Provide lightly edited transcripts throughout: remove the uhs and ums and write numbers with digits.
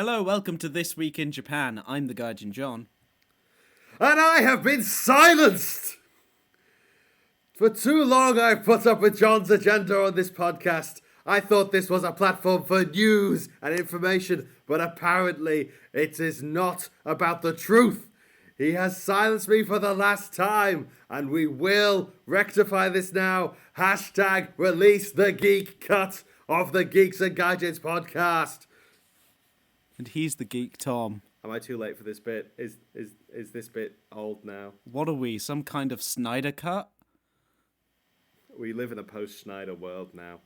Hello, welcome to This Week in Japan. I'm the Gaijin John. And I have been silenced! For too long I've put up with John's agenda on this podcast. I thought this was a platform for news and information, but apparently it is not about the truth. He has silenced me for the last time, and we will rectify this now. Hashtag release the geek cut of the Geeks and Gaijins podcast. And he's the geek Tom. Am I too late for this bit? Is this bit old now? What are we, some kind of Snyder cut? We live in a post-Schneider world now.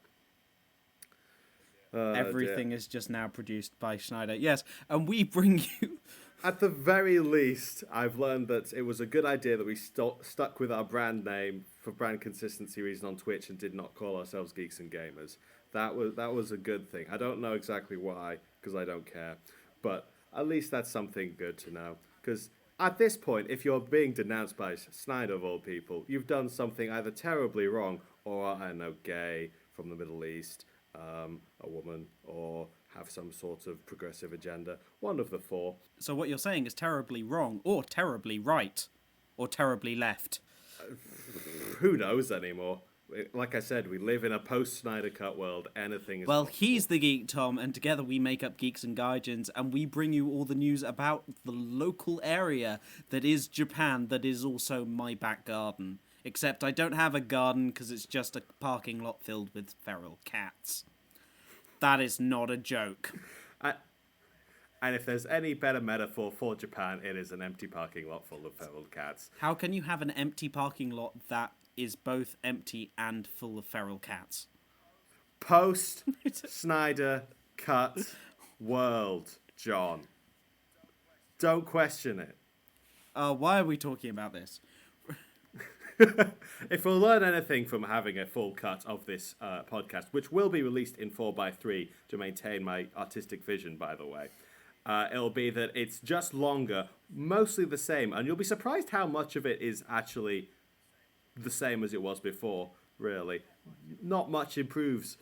Everything is just now produced by Schneider. Yes, and we bring you... At the very least, I've learned that it was a good idea that we stuck with our brand name for brand consistency reason on Twitch and did not call ourselves Geeks and Gamers. That was a good thing. I don't know exactly why, because I don't care. But at least that's something good to know. Because at this point, if you're being denounced by Snyder of all people, you've done something either terribly wrong or, I don't know, gay from the Middle East, a woman, or have some sort of progressive agenda. One of the four. So what you're saying is terribly wrong, or terribly right, or terribly left. Who knows anymore? Like I said, we live in a post-Snyder Cut world. Anything is Well, possible. he's the Geek Tom, and together we make up Geeks and Gaijins, and we bring you all the news about the local area that is Japan, that is also my back garden. Except I don't have a garden because it's just a parking lot filled with feral cats. That is not a joke. And if there's any better metaphor for Japan, it is an empty parking lot full of feral cats. How can you have an empty parking lot that is both empty and full of feral cats? Post-Snyder Cut world, John. Don't question it. Why are we talking about this? If we'll learn anything from having a full cut of this podcast, which will be released in 4:3 to maintain my artistic vision, by the way, it'll be that it's just longer, mostly the same, and you'll be surprised how much of it is actually the same as it was before, really. Not much improves.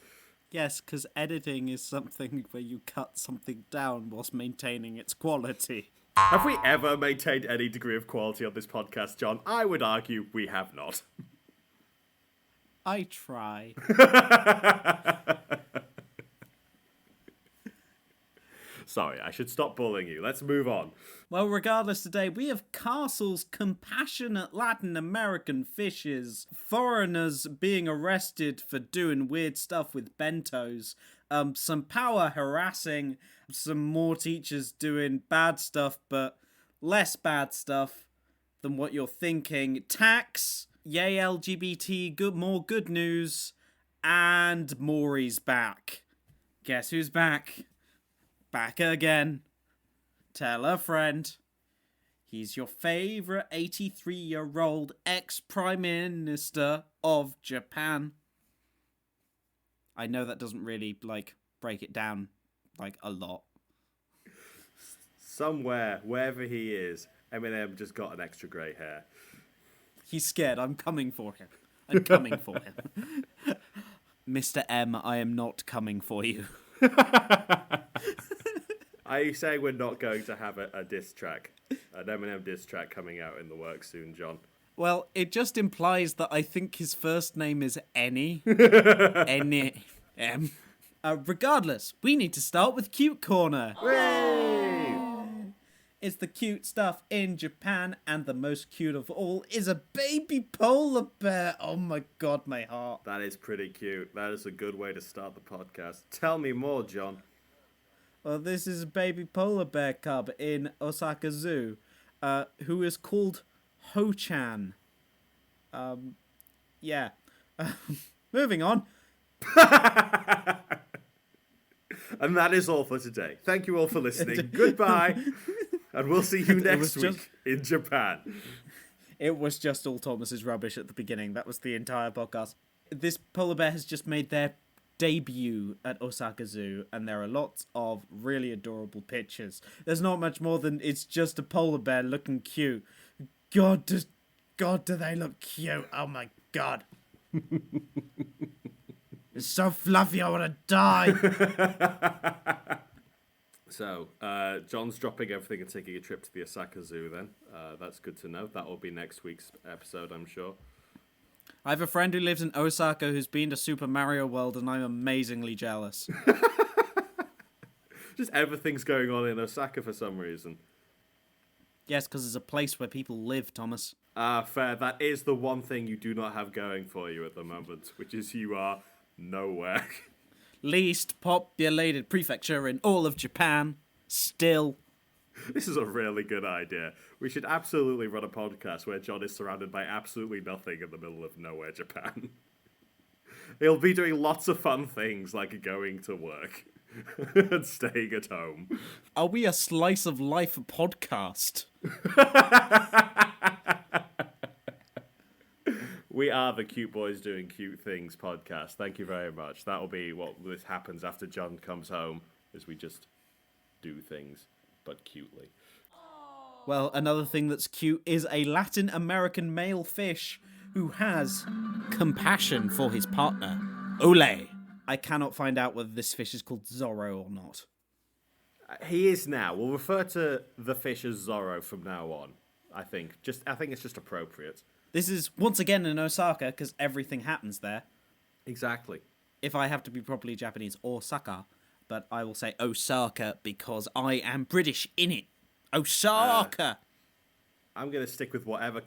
Yes, because editing is something where you cut something down whilst maintaining its quality. Have we ever maintained any degree of quality on this podcast, John? I would argue we have not. I try. Sorry, I should stop bullying you. Let's move on. Well, regardless, today we have Castle's compassionate Latin American fishes, foreigners being arrested for doing weird stuff with bentos, some power harassing, some more teachers doing bad stuff, but less bad stuff than what you're thinking, tax, yay LGBT, more good news, and Maury's back. Guess who's back? Back again. Tell a friend. He's your favourite 83-year-old ex-Prime Minister of Japan. I know that doesn't really, break it down, a lot. Somewhere, wherever he is, Eminem just got an extra grey hair. He's scared. I'm coming for him. I'm coming for him. Mr. M, I am not coming for you. Are you saying we're not going to have a diss track? An Eminem diss track coming out in the works soon, John? Well, it just implies that I think his first name is Any. N-M. Regardless, we need to start with Cute Corner. Hooray! It's the cute stuff in Japan, and the most cute of all is a baby polar bear. Oh my god, my heart. That is pretty cute. That is a good way to start the podcast. Tell me more, John. Well, this is a baby polar bear cub in Osaka Zoo, who is called Ho-chan. Yeah. Moving on. And that is all for today. Thank you all for listening. Goodbye. And we'll see you next week in Japan. It was just all Thomas's rubbish at the beginning. That was the entire podcast. This polar bear has just made their debut at Osaka Zoo, and there are lots of really adorable pictures. There's not much more than it's just a polar bear looking cute. God, do they look cute? Oh my god. It's so fluffy, I want to die. So, John's dropping everything and taking a trip to the Osaka Zoo then. That's good to know. That will be next week's episode, I'm sure. I have a friend who lives in Osaka who's been to Super Mario World, and I'm amazingly jealous. Just everything's going on in Osaka for some reason. Yes, because it's a place where people live, Thomas. Fair. That is the one thing you do not have going for you at the moment, which is you are nowhere. Least populated prefecture in all of Japan. Still. This is a really good idea. We should absolutely run a podcast where John is surrounded by absolutely nothing in the middle of nowhere, Japan. He'll be doing lots of fun things like going to work and staying at home. Are we a slice of life podcast? We are the Cute Boys Doing Cute Things podcast. Thank you very much. That'll be what this happens after John comes home, is we just do things, but cutely. Well, another thing that's cute is a Latin American male fish who has compassion for his partner. Ole. I cannot find out whether this fish is called Zorro or not. He is now. We'll refer to the fish as Zorro from now on, I think. I think it's just appropriate. This is, once again, in Osaka, because everything happens there. Exactly. If I have to be properly Japanese, Osaka, but I will say Osaka because I am British in it. Osaka! I'm going to stick with whatever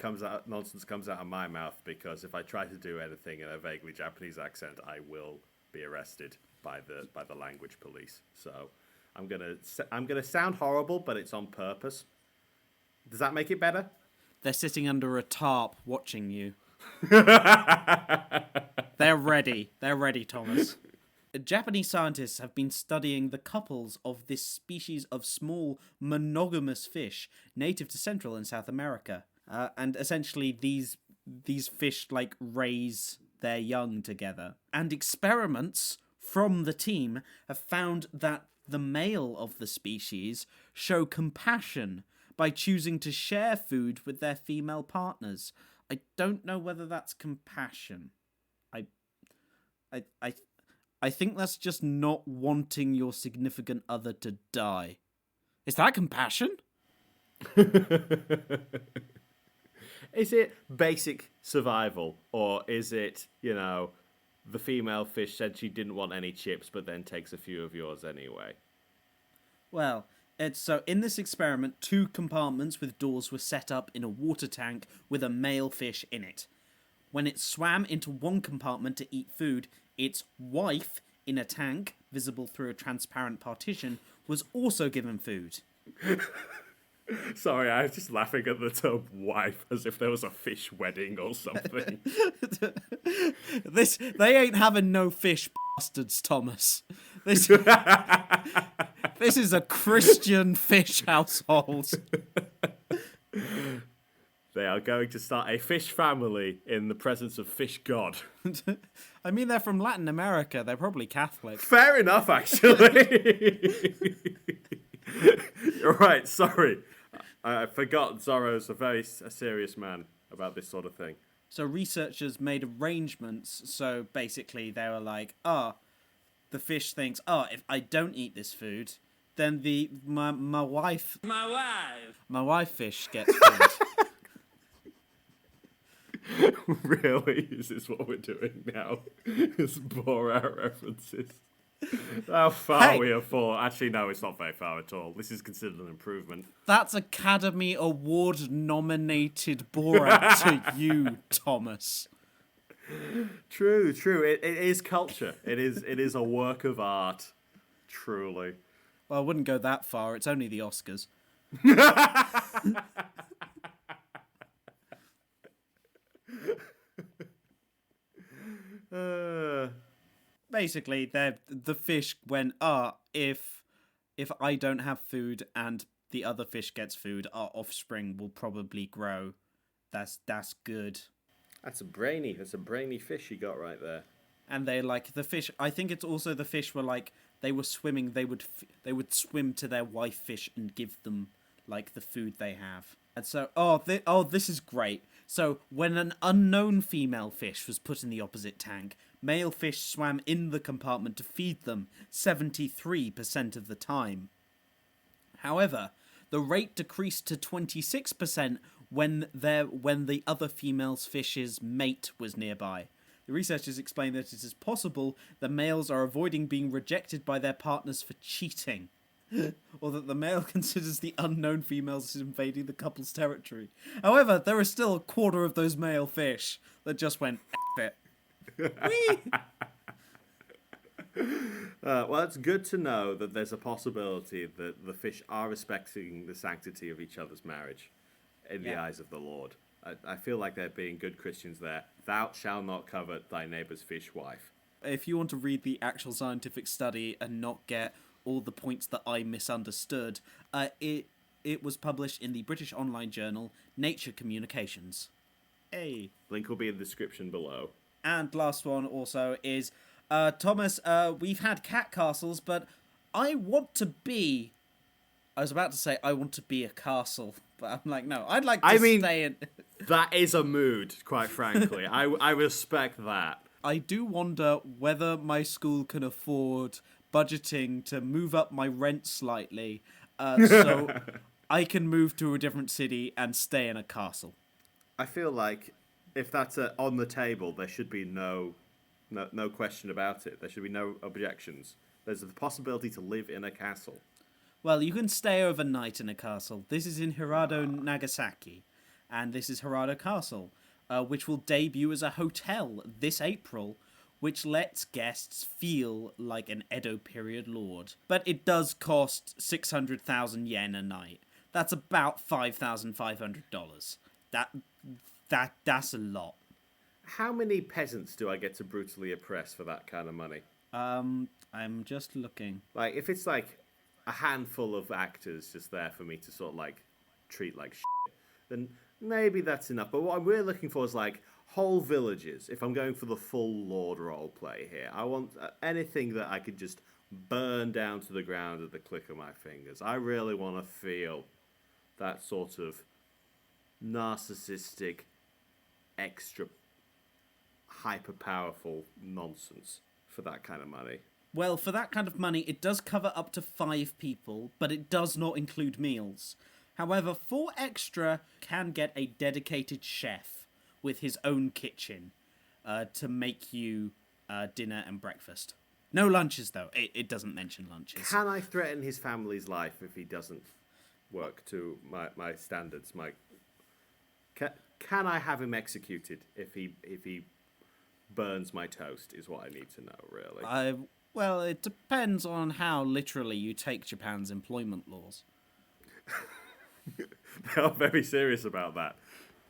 nonsense comes out of my mouth, because if I try to do anything in a vaguely Japanese accent, I will be arrested by the language police. So I'm gonna sound horrible, but it's on purpose. Does that make it better? They're sitting under a tarp watching you. They're ready. They're ready, Thomas. Japanese scientists have been studying the couples of this species of small monogamous fish native to Central and South America. And essentially these fish raise their young together. And experiments from the team have found that the male of the species show compassion by choosing to share food with their female partners. I don't know whether that's compassion. I think that's just not wanting your significant other to die. Is that compassion? Is it basic survival, or is it, the female fish said she didn't want any chips but then takes a few of yours anyway? Well, so in this experiment, 2 compartments with doors were set up in a water tank with a male fish in it. When it swam into one compartment to eat food, its wife, in a tank, visible through a transparent partition, was also given food. Sorry, I was just laughing at the term wife as if there was a fish wedding or something. They ain't having no fish, bastards, Thomas. This is a Christian fish household. They are going to start a fish family in the presence of fish god. I mean, they're from Latin America. They're probably Catholic. Fair enough, actually. You're right, sorry. I forgot Zorro's a serious man about this sort of thing. So researchers made arrangements. So basically they were like, the fish thinks, if I don't eat this food, then my wife fish gets food. Really? Is this what we're doing now? Just bore out references. How far we have fallen. Actually, no, it's not very far at all. This is considered an improvement. That's Academy Award nominated Borat to you, Thomas. True. It is culture. It is a work of art. Truly. Well, I wouldn't go that far. It's only the Oscars. Basically, the fish went, if I don't have food and the other fish gets food, our offspring will probably grow. That's good. That's a brainy fish you got right there. And they the fish. I think it's also the fish were they were swimming. They would swim to their wife fish and give them the food they have. And so this is great. So when an unknown female fish was put in the opposite tank, male fish swam in the compartment to feed them 73% of the time. However, the rate decreased to 26% when the other female fish's mate was nearby. The researchers explain that it is possible the males are avoiding being rejected by their partners for cheating, or that the male considers the unknown females as invading the couple's territory. However, there are still a quarter of those male fish that just went F it. Whee! Well, it's good to know that there's a possibility that the fish are respecting the sanctity of each other's marriage in the eyes of the Lord. I feel like they're being good Christians there. Thou shalt not covet thy neighbour's fish wife. If you want to read the actual scientific study and not get all the points that I misunderstood, it was published in the British online journal Nature Communications. Hey. Link will be in the description below. And last one also is, Thomas, we've had cat castles, but I want to be a castle. But I'm like, no, I'd like to stay in... That is a mood, quite frankly. I respect that. I do wonder whether my school can afford budgeting to move up my rent slightly, so I can move to a different city and stay in a castle. I feel like if that's on the table, there should be no question about it. There should be no objections. There's the possibility to live in a castle. Well, you can stay overnight in a castle. This is in Hirado, Nagasaki, and this is Hirado Castle, which will debut as a hotel this April, which lets guests feel like an Edo period lord. But it does cost 600,000 yen a night. That's about $5,500. That's a lot. How many peasants do I get to brutally oppress for that kind of money? I'm just looking. Like, if it's like a handful of actors just there for me to sort of like treat like shit, then maybe that's enough. But what I'm really looking for is like whole villages. If I'm going for the full Lord role play here, I want anything that I could just burn down to the ground at the click of my fingers. I really want to feel that sort of narcissistic, extra hyper powerful nonsense for that kind of money. Well, for that kind of money, it does cover up to 5 people, but it does not include meals. However, 4 extra can get a dedicated chef with his own kitchen to make you dinner and breakfast. No lunches, though. It doesn't mention lunches. Can I threaten his family's life if he doesn't work to my standards? Can I have him executed if he burns my toast, is what I need to know, really. Well, it depends on how literally you take Japan's employment laws. They are very serious about that.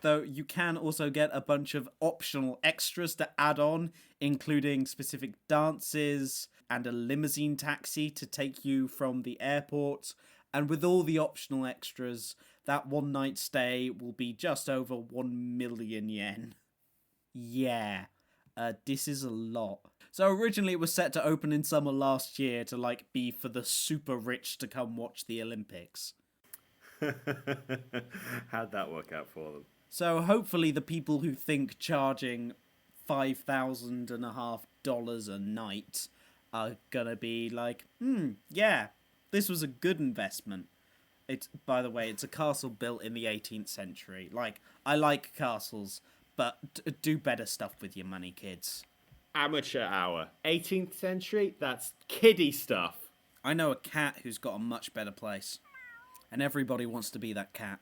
Though you can also get a bunch of optional extras to add on, including specific dances and a limousine taxi to take you from the airport. And with all the optional extras, that one night stay will be just over 1 million yen. Yeah, this is a lot. So originally it was set to open in summer last year to be for the super rich to come watch the Olympics. How'd that work out for them? So hopefully the people who think charging $5,500 a night are gonna be like, yeah, this was a good investment. By the way, it's a castle built in the 18th century. I like castles, but do better stuff with your money, kids. Amateur hour. 18th century? That's kiddie stuff. I know a cat who's got a much better place. And everybody wants to be that cat.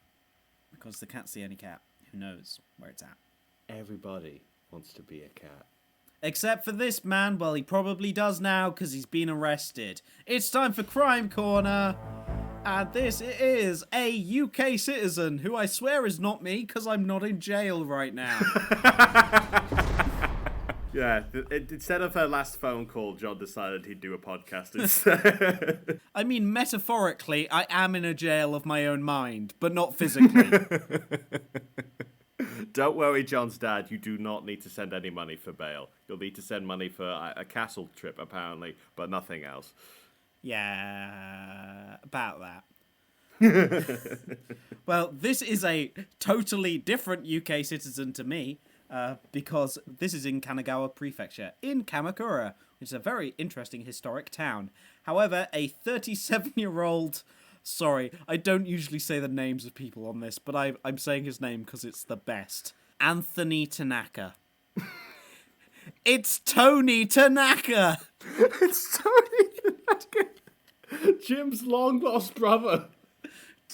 Because the cat's the only cat who knows where it's at. Everybody wants to be a cat. Except for this man. Well, he probably does now because he's been arrested. It's time for Crime Corner. And this is a UK citizen who I swear is not me because I'm not in jail right now. Yeah, instead of her last phone call, John decided he'd do a podcast instead. I mean, metaphorically, I am in a jail of my own mind, but not physically. Don't worry, John's dad, you do not need to send any money for bail. You'll need to send money for a castle trip, apparently, but nothing else. Yeah, about that. Well, this is a totally different UK citizen to me. Because this is in Kanagawa Prefecture, in Kamakura, which is a very interesting historic town. However, a 37-year-old Sorry, I don't usually say the names of people on this, but I'm saying his name because it's the best. Anthony Tanaka. It's Tony Tanaka! It's Tony Tanaka. Jim's long lost brother.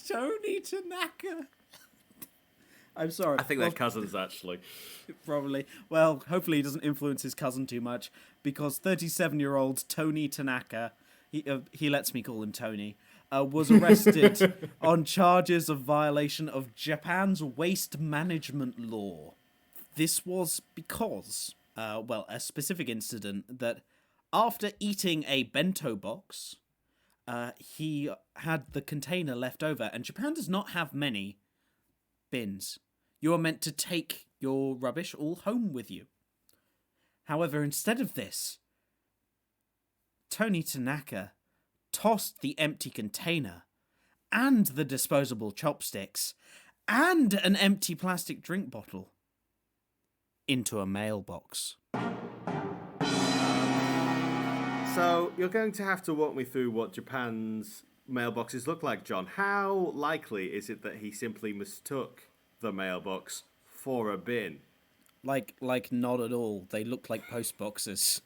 Tony Tanaka. I'm sorry. I think they're cousins, actually. Probably. Well, hopefully he doesn't influence his cousin too much, because 37-year-old Tony Tanaka, he lets me call him Tony, was arrested on charges of violation of Japan's waste management law. This was because, a specific incident that after eating a bento box, he had the container left over, and Japan does not have many bins. You are meant to take your rubbish all home with you. However, instead of this, Tony Tanaka tossed the empty container and the disposable chopsticks and an empty plastic drink bottle into a mailbox. So, you're going to have to walk me through what Japan's mailboxes look like, John. How likely is it that he simply mistook the mailbox for a bin? Like not at all. They look like post boxes.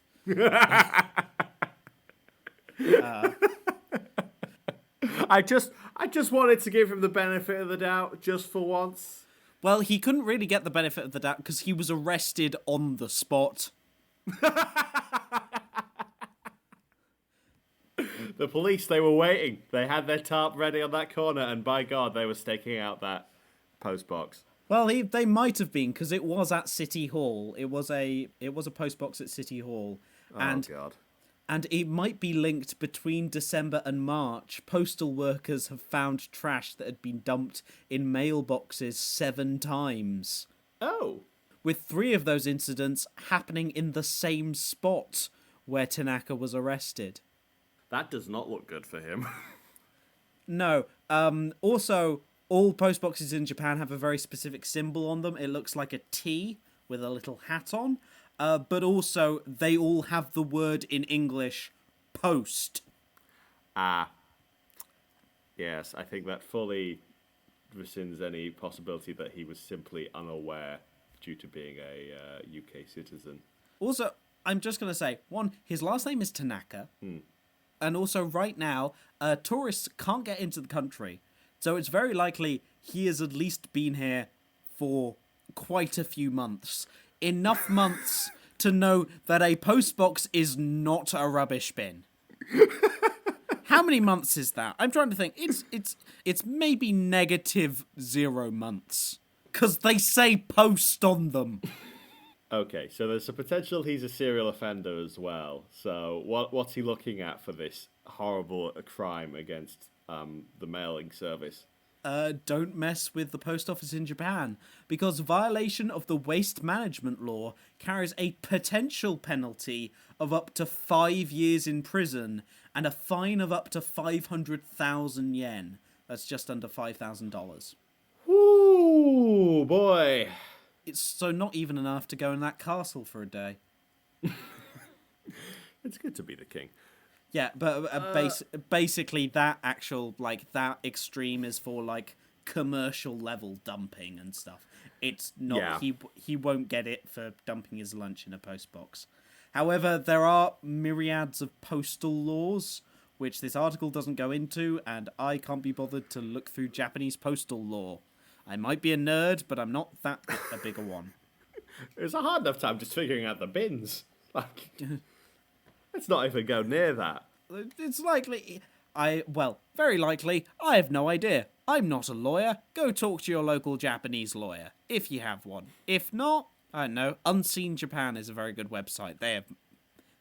I just wanted to give him the benefit of the doubt, just for once. Well, he couldn't really get the benefit of the doubt because he was arrested on the spot. The police, they were waiting. They had their tarp ready on that corner, and by God, they were staking out that post box. Well, they might have been, because it was at City Hall. It was a post box at City Hall. Oh, God. And it might be linked between December and March. Postal workers have found trash that had been dumped in mailboxes 7 times. Oh. With 3 of those incidents happening in the same spot where Tanaka was arrested. That does not look good for him. No. Also, all postboxes in Japan have a very specific symbol on them. It looks like a T with a little hat on. But also, they all have the word in English, post. Yes, I think that fully rescinds any possibility that he was simply unaware due to being a UK citizen. Also, I'm just going to say, one, his last name is Tanaka. And also, right now, tourists can't get into the country. So it's very likely he has at least been here for quite a few months. Enough months to know that a postbox is not a rubbish bin. How many months is that? I'm trying to think. It's maybe -0 months. Because they say post on them. Okay, so there's a potential he's a serial offender as well. So what's he looking at for this horrible crime against the mailing service? Don't mess with the post office in Japan, because violation of the waste management law carries a potential penalty of up to 5 years in prison and a fine of up to 500,000 yen. That's just under $5,000. Ooh, boy. It's so not even enough to go in that castle for a day. It's good to be the king. Yeah, but basically that actual, that extreme is for, commercial level dumping and stuff. It's not, Yeah. he won't get it for dumping his lunch in a postbox. However, there are myriads of postal laws, which this article doesn't go into, and I can't be bothered to look through Japanese postal law. I might be a nerd, but I'm not that a bigger one. It was a hard enough time just figuring out the bins. Let's not even go near that. It's likely... very likely, I have no idea. I'm not a lawyer. Go talk to your local Japanese lawyer, if you have one. If not, I don't know, Unseen Japan is a very good website.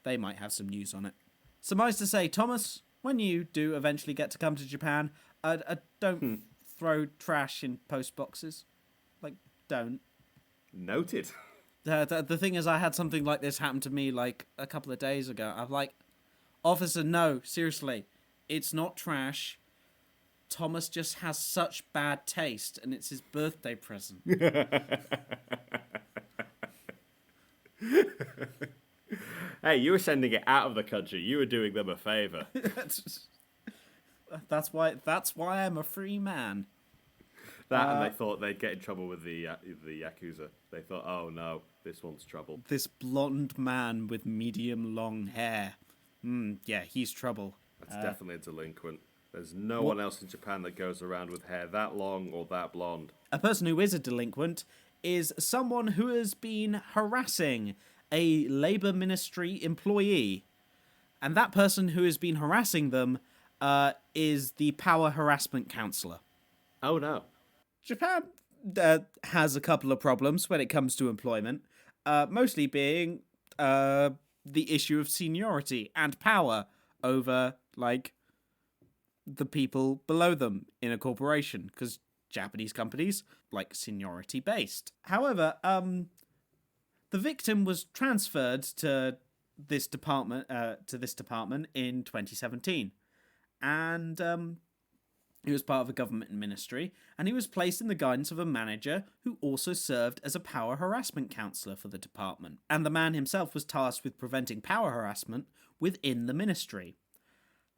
They might have some news on it. Suffice to say, Thomas, when you do eventually get to come to Japan, don't throw trash in post boxes. Don't. Noted. The thing is, I had something like this happen to me, a couple of days ago. I'm like, officer, no, seriously, it's not trash. Thomas just has such bad taste, and it's his birthday present. Hey, you were sending it out of the country. You were doing them a favour. That's why I'm a free man. And they thought they'd get in trouble with the Yakuza. They thought, oh no, this one's trouble. This blonde man with medium long hair. Yeah, he's trouble. That's definitely a delinquent. There's no one else in Japan that goes around with hair that long or that blonde. A person who is a delinquent is someone who has been harassing a Labour Ministry employee. And that person who has been harassing them is the Power Harassment Counsellor. Oh no. Japan has a couple of problems when it comes to employment, mostly being the issue of seniority and power over, like, the people below them in a corporation, because Japanese companies like seniority based. However, the victim was transferred to this department in 2017, and he was part of a government ministry, and he was placed in the guidance of a manager who also served as a power harassment counsellor for the department. And the man himself was tasked with preventing power harassment within the ministry.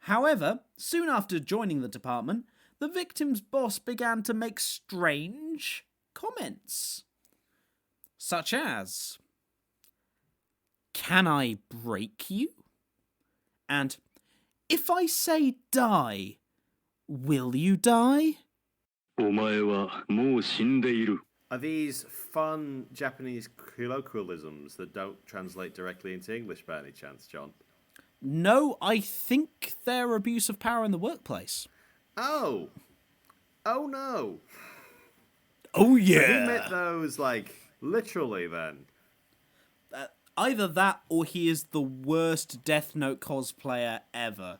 However, soon after joining the department, the victim's boss began to make strange comments. Such as, "Can I break you?" And, "If I say die, will you die?" Are these fun Japanese colloquialisms that don't translate directly into English by any chance, John? No, I think they're abuse of power in the workplace. Oh no. Oh, He yeah. meant those, like, literally then. Either that or he is the worst Death Note cosplayer ever.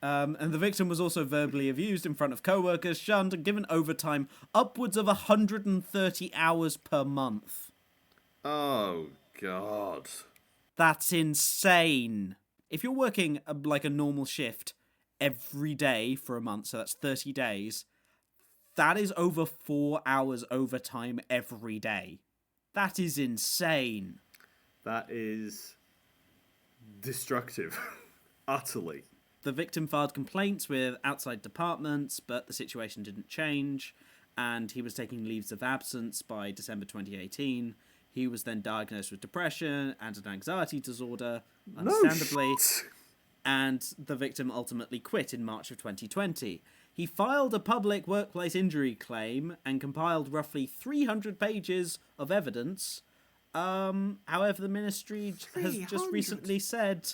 And the victim was also verbally abused in front of co-workers, shunned, and given overtime upwards of 130 hours per month. Oh, God. That's insane. If you're working like a normal shift every day for a month, so that's 30 days, that is over 4 hours overtime every day. That is insane. That is destructive. Utterly. The victim filed complaints with outside departments, but the situation didn't change, and he was taking leaves of absence by December 2018. He was then diagnosed with depression and an anxiety disorder, understandably, and the victim ultimately quit in March of 2020. He filed a public workplace injury claim and compiled roughly 300 pages of evidence. However, the ministry has just recently said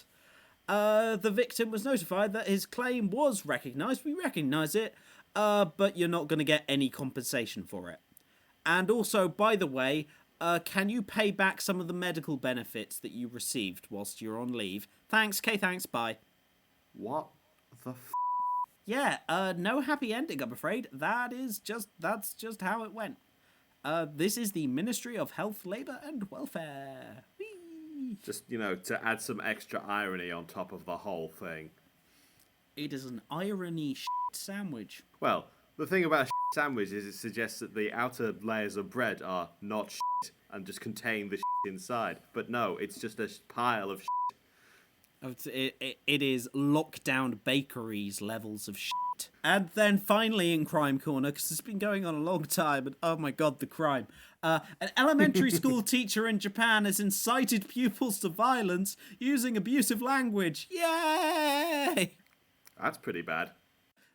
the victim was notified that his claim was recognised. We recognise it, but you're not going to get any compensation for it. And also, by the way, can you pay back some of the medical benefits that you received whilst you're on leave? Thanks, thanks, bye. What the f***? Yeah, no happy ending, I'm afraid. That's just how it went. This is the Ministry of Health, Labour and Welfare. Whee! Just, to add some extra irony on top of the whole thing. It is an irony sandwich. Well, the thing about a sandwich is it suggests that the outer layers of bread are not and just contain the inside. But no, it's just a pile of It is lockdown bakeries levels of shit. And then finally in Crime Corner, because it's been going on a long time, and oh my god, the crime. An elementary school teacher in Japan has incited pupils to violence using abusive language. Yay! That's pretty bad.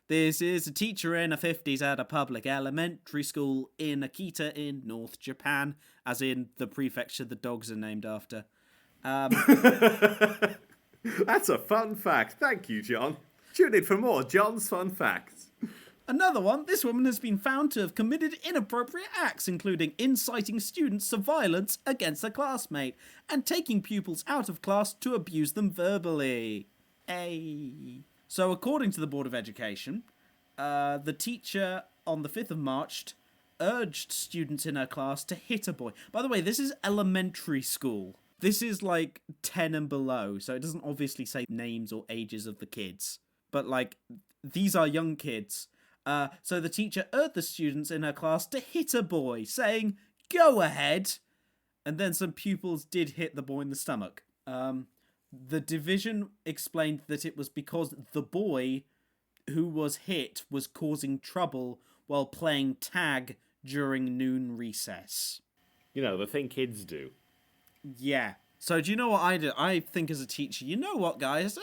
This is a teacher in the 50s at a public elementary school in Akita in North Japan, as in the prefecture the dogs are named after. That's a fun fact. Thank you, John. Tune in for more John's Fun Facts. Another one, this woman has been found to have committed inappropriate acts, including inciting students to violence against a classmate and taking pupils out of class to abuse them verbally. So according to the Board of Education, the teacher on the 5th of March urged students in her class to hit a boy. By the way, this is elementary school. This is like 10 and below, so it doesn't obviously say names or ages of the kids. But like, these are young kids. So the teacher urged the students in her class to hit a boy, saying, "Go ahead." And then some pupils did hit the boy in the stomach. The division explained that it was because the boy who was hit was causing trouble while playing tag during noon recess. You know, the thing kids do. Yeah. So do you know what I did? I think as a teacher, you know what, guys?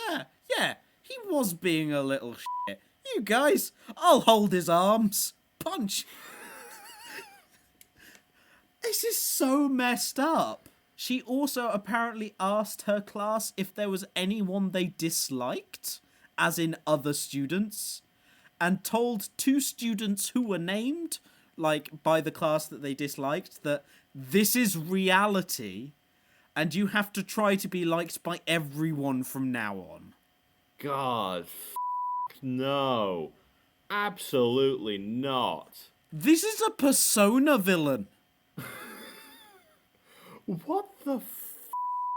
Yeah, he was being a little shit. You guys, I'll hold his arms. Punch. This is so messed up. She also apparently asked her class if there was anyone they disliked, as in other students, and told 2 students who were named, like, by the class that they disliked, that this is reality, and you have to try to be liked by everyone from now on. God, no. Absolutely not. This is a Persona villain. What the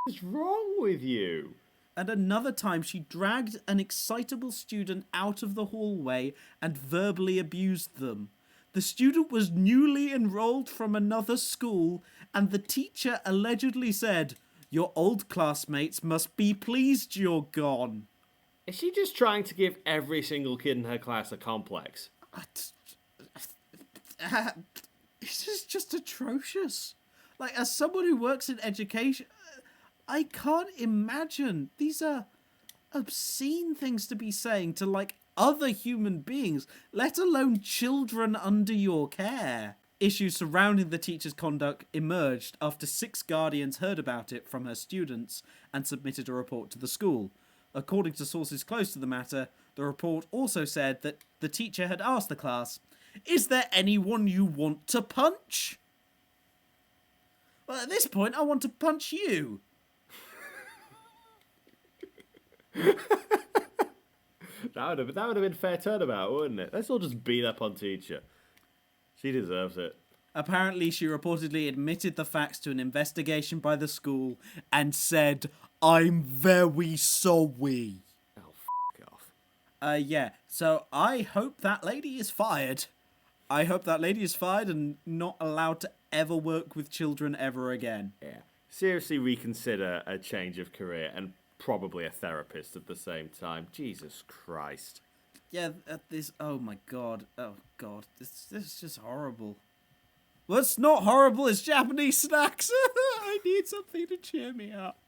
is wrong with you? And another time, she dragged an excitable student out of the hallway and verbally abused them. The student was newly enrolled from another school, and the teacher allegedly said, "Your old classmates must be pleased you're gone." Is she just trying to give every single kid in her class a complex? This is just atrocious. Like, as someone who works in education, I can't imagine. These are obscene things to be saying to, like, other human beings, let alone children under your care. Issues surrounding the teacher's conduct emerged after 6 guardians heard about it from her students and submitted a report to the school. According to sources close to the matter, the report also said that the teacher had asked the class, "Is there anyone you want to punch?" Well, at this point, I want to punch you. That would have been fair turnabout, wouldn't it? Let's all just beat up on teacher. She deserves it. Apparently, she reportedly admitted the facts to an investigation by the school and said, "I'm very sorry." Oh, f*** off. Yeah, so I hope that lady is fired. I hope that lady is fired and not allowed to ever work with children ever again. Yeah. Seriously reconsider a change of career and probably a therapist at the same time. Jesus Christ. Yeah, oh my god. Oh god. This is just horrible. What's not horrible is Japanese snacks. I need something to cheer me up.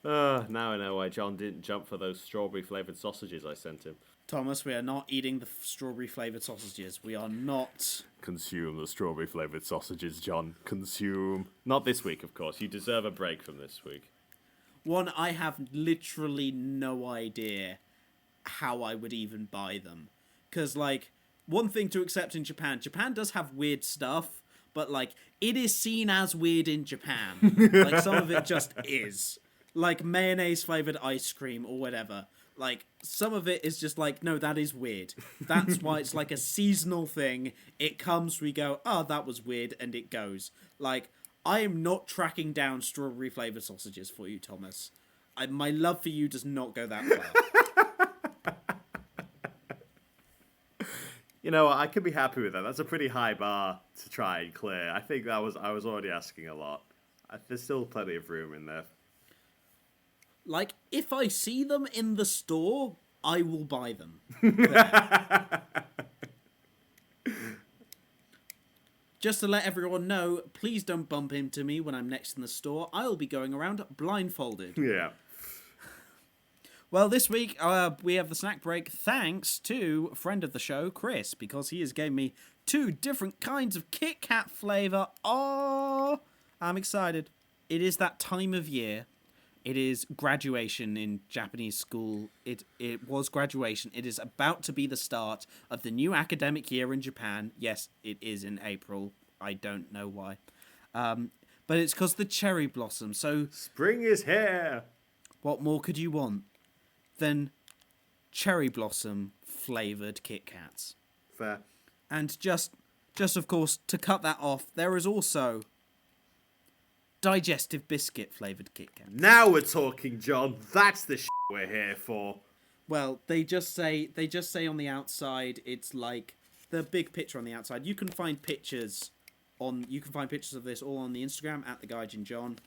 Now I know why John didn't jump for those strawberry-flavoured sausages I sent him. Thomas, we are not eating the strawberry-flavoured sausages. We are not. Consume the strawberry-flavoured sausages, John. Consume. Not this week, of course. You deserve a break from this week. One, I have literally no idea how I would even buy them. Because, like, one thing to accept in Japan does have weird stuff, but, like, it is seen as weird in Japan. Like, some of it just is. Like, mayonnaise-flavoured ice cream or whatever. Like, some of it is just like, no, that is weird. That's why it's like a seasonal thing. It comes, we go, oh, that was weird, and it goes. Like, I am not tracking down strawberry-flavoured sausages for you, Thomas. My love for you does not go that far. You know what? I could be happy with that. That's a pretty high bar to try and clear. I think I was already asking a lot. There's still plenty of room in there. Like, if I see them in the store, I will buy them. Just to let everyone know, please don't bump into me when I'm next in the store. I'll be going around blindfolded. Yeah. Well, this week we have the snack break thanks to a friend of the show, Chris, because he has gave me 2 different kinds of Kit Kat flavour. Oh, I'm excited. It is that time of year. It is graduation in Japanese school. It was graduation. It is about to be the start of the new academic year in Japan. Yes, it is in April. I don't know why. But it's because the cherry blossom. So spring is here. What more could you want than cherry blossom flavoured Kit Kats? Fair. And just of course, to cut that off, there is also digestive biscuit flavoured Kit Kat. Now we're talking, John. That's the shit we're here for. Well, they just say on the outside, it's like the big picture on the outside. You can find pictures of this all on the Instagram at the Gaijin John.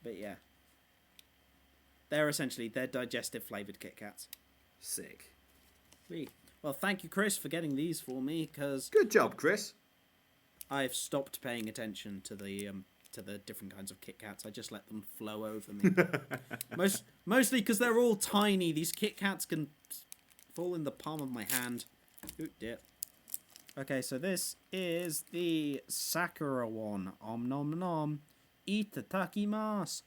But yeah. they're digestive flavoured Kit Kats. Sick. Sweet. Well, thank you, Chris, for getting these for me, because Good job, Chris. I've stopped paying attention to the different kinds of Kit Kats. I just let them flow over me. Mostly because they're all tiny. These Kit Kats can fall in the palm of my hand. Ooh, dear. Okay, so this is the Sakura one. Om nom nom. Itadakimasu.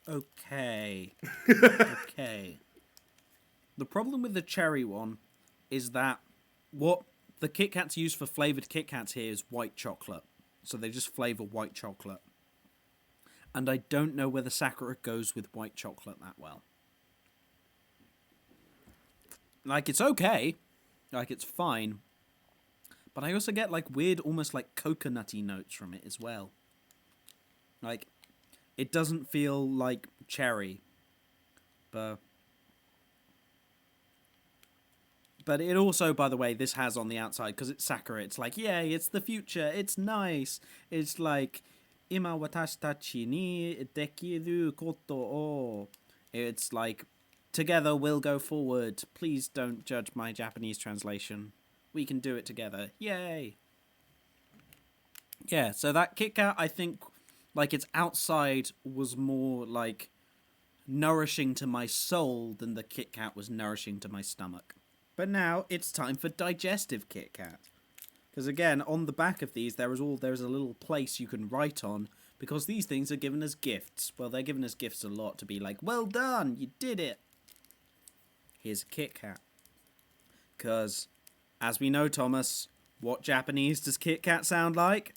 Okay. Okay. The problem with the cherry one is that what the Kit Kats use for flavoured Kit Kats here is white chocolate. So they just flavour white chocolate. And I don't know whether Sakura goes with white chocolate that well. Like, it's okay. Like, it's fine. But I also get, like, weird, almost like coconutty notes from it as well. Like, it doesn't feel like cherry. But it also, by the way, this has on the outside, because it's Sakura, it's like, yay, it's the future, it's nice. It's like, ima watashi tachi ni dekiru koto o. It's like, together we'll go forward. Please don't judge my Japanese translation. We can do it together. Yay. Yeah, so that Kit Kat, I think, like, its outside was more, like, nourishing to my soul than the Kit Kat was nourishing to my stomach. But now it's time for digestive Kit Kat. Because again, on the back of these, there's a little place you can write on, because these things are given as gifts. Well, they're given as gifts a lot to be like, well done, you did it. Here's a Kit Kat. Because, as we know, Thomas, what Japanese does Kit Kat sound like?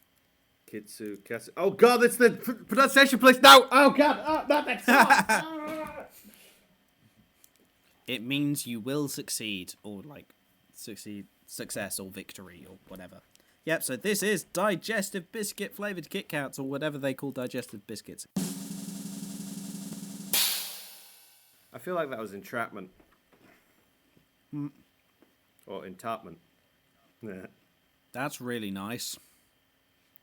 Kitsu, Katsu. Oh god, it's the pronunciation place now! Oh god, oh, not that song! It means you will succeed, or like, success or victory or whatever. Yep, so this is digestive biscuit flavoured Kit Kats, or whatever they call digestive biscuits. I feel like that was entrapment. Or entrapment. Yeah. That's really nice.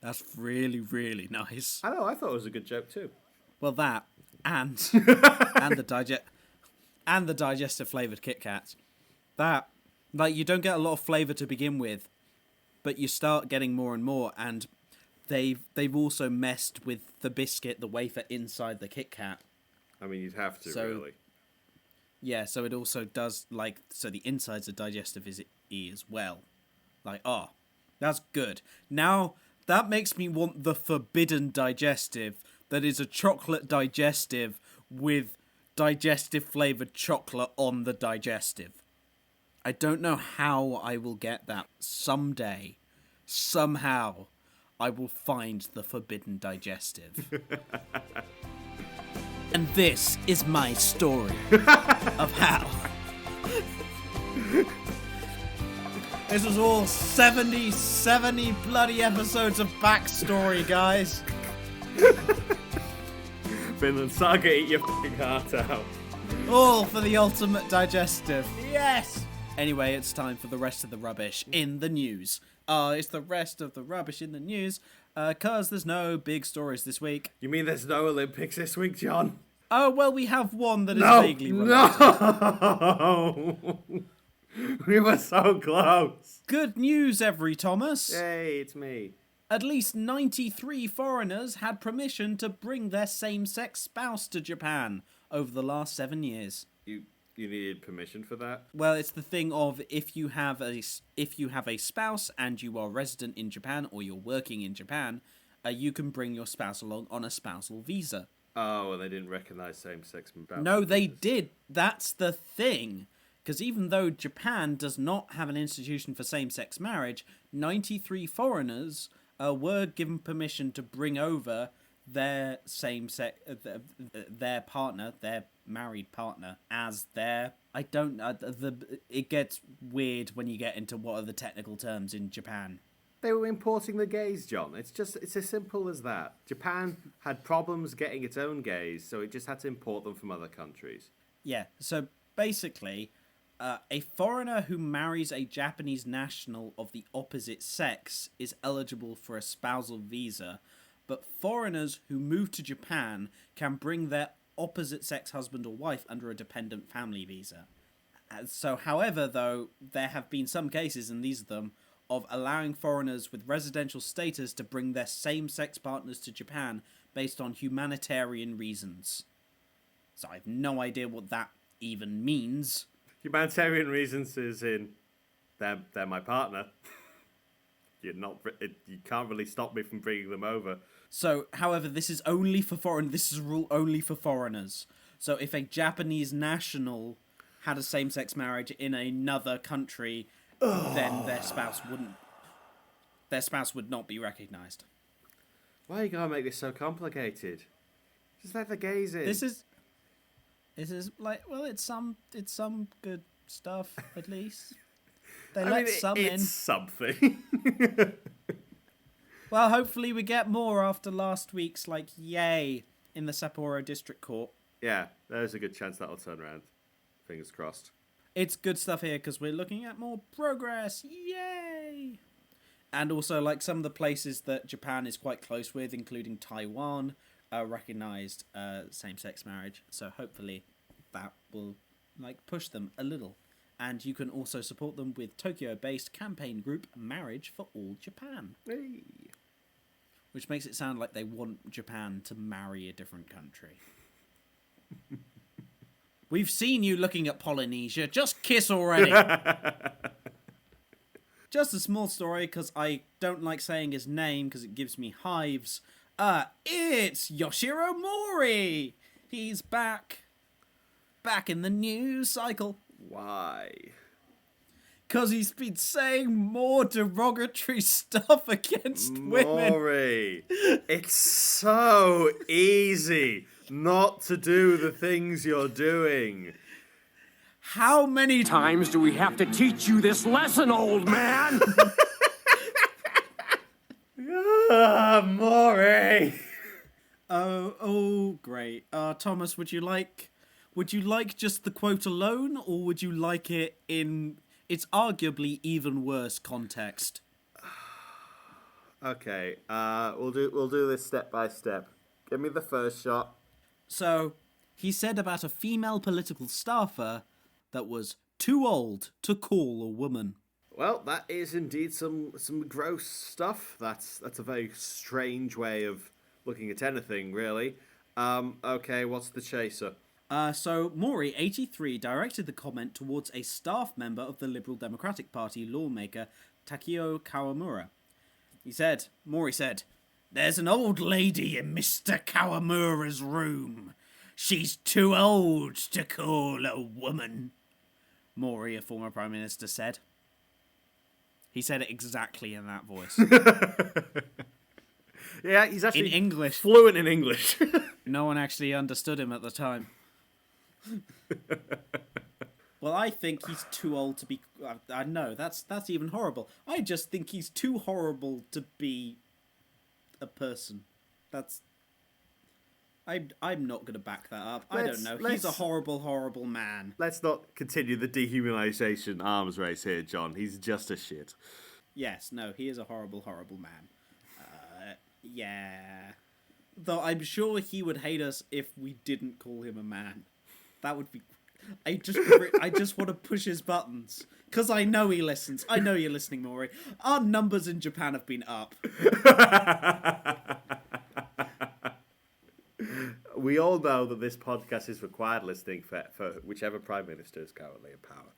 That's really, really nice. I know, I thought it was a good joke too. Well, that, and the digestive flavoured Kit Kats. That, like, you don't get a lot of flavour to begin with, but you start getting more and more, and they've also messed with the biscuit, the wafer inside the Kit Kat. I mean, you'd have to, really. Yeah, so it also does, like, so the insides are digestive as well. Like, oh, that's good. Now, that makes me want the forbidden digestive, that is a chocolate digestive with digestive flavoured chocolate on the digestive. I don't know how I will get that. Someday, somehow, I will find the forbidden digestive. And this is my story of how. This was all 70 bloody episodes of backstory, guys. Finland Saga, eat your f***ing heart out. All for the ultimate digestive. Yes! Anyway, it's time for the rest of the rubbish in the news. It's the rest of the rubbish in the news, cause there's no big stories this week. You mean there's no Olympics this week, John? Oh, well, we have one that is vaguely related. No! We were so close. Good news, Thomas. Yay, it's me. At least 93 foreigners had permission to bring their same-sex spouse to Japan over the last 7 years. You needed permission for that? Well, it's the thing of if you have a spouse and you are resident in Japan or you're working in Japan, you can bring your spouse along on a spousal visa. Oh, and they didn't recognize same-sex spouses. No, they did. That's the thing. Because even though Japan does not have an institution for same-sex marriage, 93 foreigners were given permission to bring over their same-sex, their partner, their married partner, as their. I don't. It gets weird when you get into what are the technical terms in Japan. They were importing the gays, John. It's as simple as that. Japan had problems getting its own gays, so it just had to import them from other countries. Yeah. So basically. A foreigner who marries a Japanese national of the opposite sex is eligible for a spousal visa, but foreigners who move to Japan can bring their opposite-sex husband or wife under a dependent family visa. So, however, though, there have been some cases, and these are them, of allowing foreigners with residential status to bring their same-sex partners to Japan based on humanitarian reasons. So I have no idea what that even means. Humanitarian reasons is in they're my partner. You can't really stop me from bringing them over. So, however, this is only for foreign. This is a rule only for foreigners. So, if a Japanese national had a same-sex marriage in another country, then their spouse would not be recognised. Why are you gonna make this so complicated? Just let the gays in. This is like, well, it's some good stuff at least. They let some in. It's something. Well, hopefully we get more after last week's yay in the Sapporo District Court. Yeah, there's a good chance that'll turn around. Fingers crossed. It's good stuff here because we're looking at more progress. Yay! And also, some of the places that Japan is quite close with, including Taiwan, recognised same-sex marriage. So hopefully that will push them a little. And you can also support them with Tokyo-based campaign group Marriage for All Japan. Hey. Which makes it sound like they want Japan to marry a different country. We've seen you looking at Polynesia. Just kiss already. Just a small story, because I don't like saying his name, because it gives me hives. It's Yoshiro Mori! He's back. Back in the news cycle. Why? Because he's been saying more derogatory stuff against women. Maury, it's so easy not to do the things you're doing. How many times do we have to teach you this lesson, old man? Maury. Oh, great. Thomas, would you like just the quote alone, or would you like it in its arguably even worse context? Okay, we'll do this step by step. Give me the first shot. So, he said about a female political staffer that was too old to call a woman. Well, that is indeed some gross stuff. That's a very strange way of looking at anything, really. Okay, what's the chaser? So Mori, 83, directed the comment towards a staff member of the Liberal Democratic Party lawmaker Takio Kawamura. Mori said, "There's an old lady in Mr. Kawamura's room. She's too old to call a woman," Mori, a former Prime Minister, said. He said it exactly in that voice. Yeah, he's actually in English. Fluent in English. No one actually understood him at the time. Well, I think he's too old to be... I know, that's even horrible. I just think he's too horrible to be a person. That's... I'm not going to back that up. I don't know. He's a horrible, horrible man. Let's not continue the dehumanization arms race here, John. He's just a shit. Yes, no, he is a horrible, horrible man. Yeah. Though I'm sure he would hate us if we didn't call him a man. That would be... I just want to push his buttons. Because I know he listens. I know you're listening, Maury. Our numbers in Japan have been up. We all know that this podcast is required listening for whichever Prime Minister is currently in power.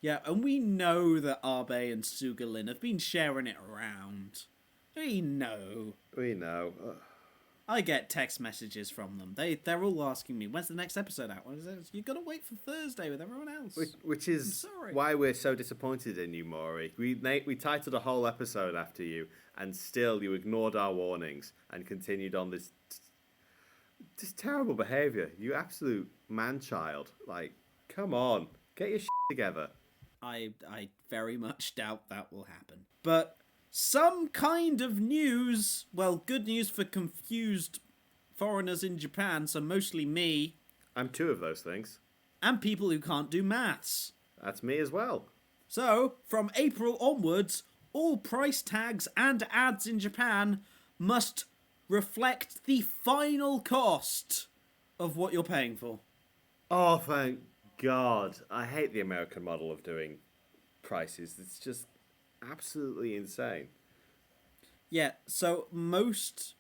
Yeah, and we know that Abe and Sugalin have been sharing it around. We know. I get text messages from them. They're all asking me, when's the next episode out? You've got to wait for Thursday with everyone else. Which is why we're so disappointed in you, Maury. We titled a whole episode after you, and still you ignored our warnings and continued on this terrible behaviour. You absolute man-child. Come on. Get your shit together. I very much doubt that will happen. But... some kind of news, well, good news for confused foreigners in Japan, so mostly me. I'm two of those things. And people who can't do maths. That's me as well. So, from April onwards, all price tags and ads in Japan must reflect the final cost of what you're paying for. Oh, thank God. I hate the American model of doing prices. It's just absolutely insane. Yeah, so most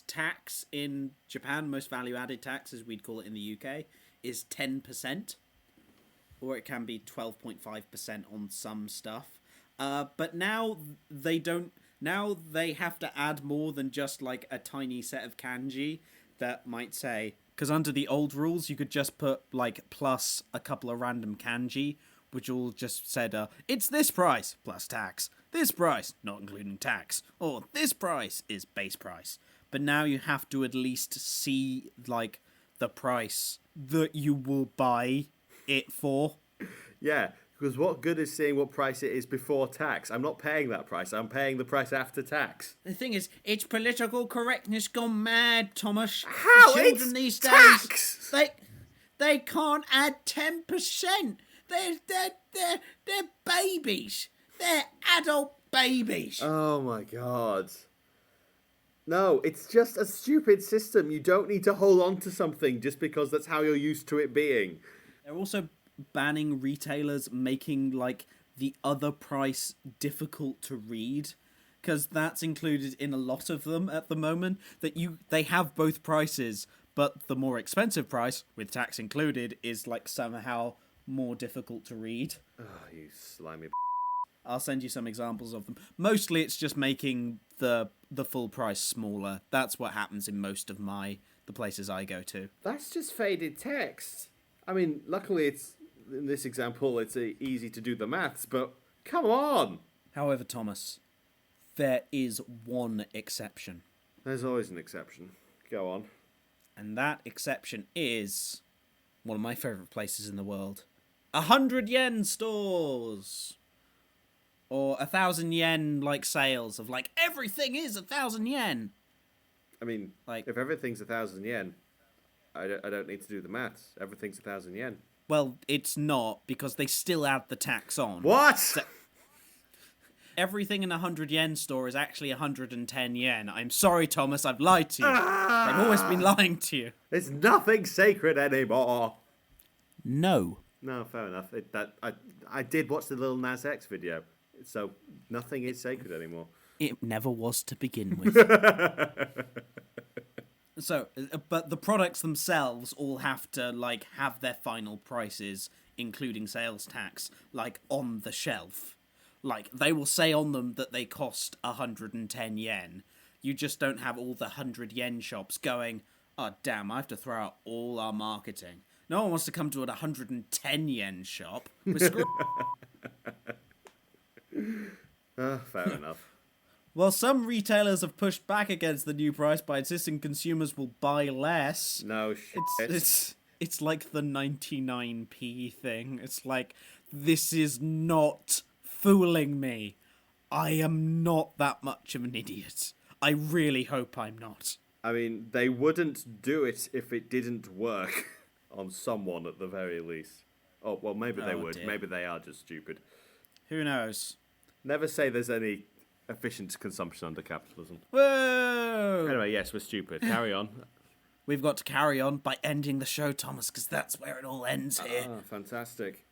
tax in Japan, most value-added tax, as we'd call it in the UK, is 10%. Or it can be 12.5% on some stuff. But now they don't... Now they have to add more than just, like, a tiny set of kanji that might say... Because under the old rules, you could just put, like, plus a couple of random kanji, which all just said, it's this price, plus tax. This price, not including tax. Or this price is base price. But now you have to at least see, like, the price that you will buy it for. Yeah, because what good is seeing what price it is before tax? I'm not paying that price. I'm paying the price after tax. The thing is, it's political correctness gone mad, Thomas. How? The children It's these tax! days, they can't add 10%. They're babies. They're adult babies. Oh my God. No, it's just a stupid system. You don't need to hold on to something just because that's how you're used to it being. They're also banning retailers making, like, the other price difficult to read, because that's included in a lot of them at the moment, that they have both prices, but the more expensive price, with tax included, is, like, somehow more difficult to read. Oh, you slimy I'll send you some examples of them. Mostly it's just making the full price smaller. That's what happens in most of the places I go to. That's just faded text. I mean, luckily it's in this example it's easy to do the maths, but come on. However, Thomas, there is one exception. There's always an exception. Go on. And that exception is one of my favourite places in the world. 100 yen stores! Or 1,000 yen, like, sales of, like, everything is 1,000 yen! I mean, Like, if everything's 1,000 yen, I don't need to do the maths. Everything's 1,000 yen. well, it's not, because they still add the tax on. What? So, everything in a 100 yen store is actually 110 yen. I'm sorry, Thomas, I've lied to you. I've always been lying to you. There's nothing sacred anymore. No. No, fair enough. I did watch the Lil Nas X video, so nothing is sacred anymore. It never was to begin with. So, but the products themselves all have to, like, have their final prices, including sales tax, like, on the shelf. Like, they will say on them that they cost 110 yen. You just don't have all the 100 yen shops going, oh, damn, I have to throw out all our marketing. No one wants to come to an 110 yen shop. We're screwed. Fair enough. Well, some retailers have pushed back against the new price by insisting consumers will buy less. No shit. It's like the 99p thing. It's like, this is not fooling me. I am not that much of an idiot. I really hope I'm not. I mean, they wouldn't do it if it didn't work on someone at the very least. Oh, well, maybe they would. Dear. Maybe they are just stupid. Who knows? Never say there's any efficient consumption under capitalism. Whoa! Anyway, yes, we're stupid. Carry on. We've got to carry on by ending the show, Thomas, because that's where it all ends here. Ah, fantastic.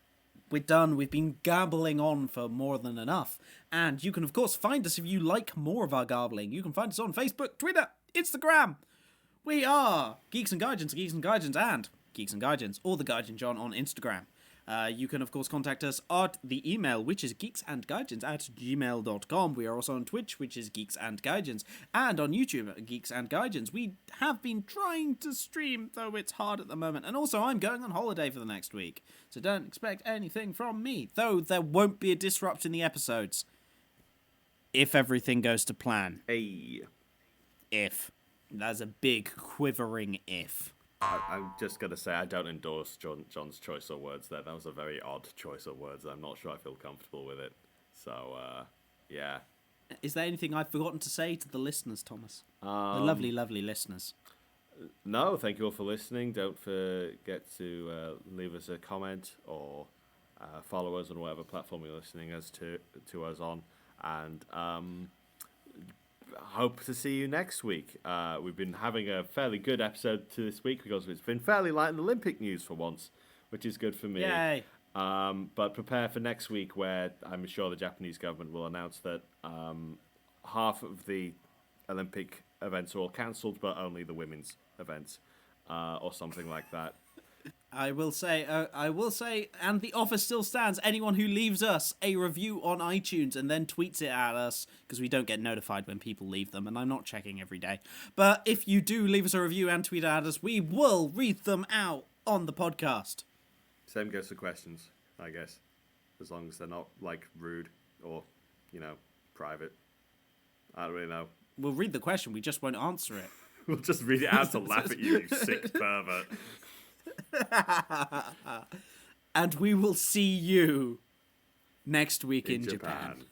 We're done. We've been gabbling on for more than enough. And you can, of course, find us if you like more of our gabbling. You can find us on Facebook, Twitter, Instagram. We are Geeks and Gaijins, Geeks and Gaijins, and Geeks and Gaijins, or the Gaijin John on Instagram. You can, of course, contact us at the email, which is geeksandgaijins@gmail.com. We are also on Twitch, which is Geeks and Gaijins, and on YouTube at Geeks and Gaijins. We have been trying to stream, though it's hard at the moment. And also, I'm going on holiday for the next week, so don't expect anything from me, though there won't be a disrupt in the episodes. If everything goes to plan. Hey. If. That's a big, quivering if. I'm just going to say I don't endorse John's choice of words there. That was a very odd choice of words. I'm not sure I feel comfortable with it. So, yeah. Is there anything I've forgotten to say to the listeners, Thomas? The lovely, lovely listeners. No, thank you all for listening. Don't forget to leave us a comment or follow us on whatever platform you're listening to us on. And hope to see you next week. We've been having a fairly good episode to this week because it's been fairly light in Olympic news for once, which is good for me. Yay. But prepare for next week, where I'm sure the Japanese government will announce that half of the Olympic events are all cancelled, but only the women's events, or something like that. I will say, and the offer still stands. Anyone who leaves us a review on iTunes and then tweets it at us, because we don't get notified when people leave them, and I'm not checking every day. But if you do leave us a review and tweet at us, we will read them out on the podcast. Same goes for questions, I guess, as long as they're not like rude or, private. I don't really know. We'll read the question, we just won't answer it. We'll just read it out to laugh at you, you sick pervert. And we will see you next week in Japan.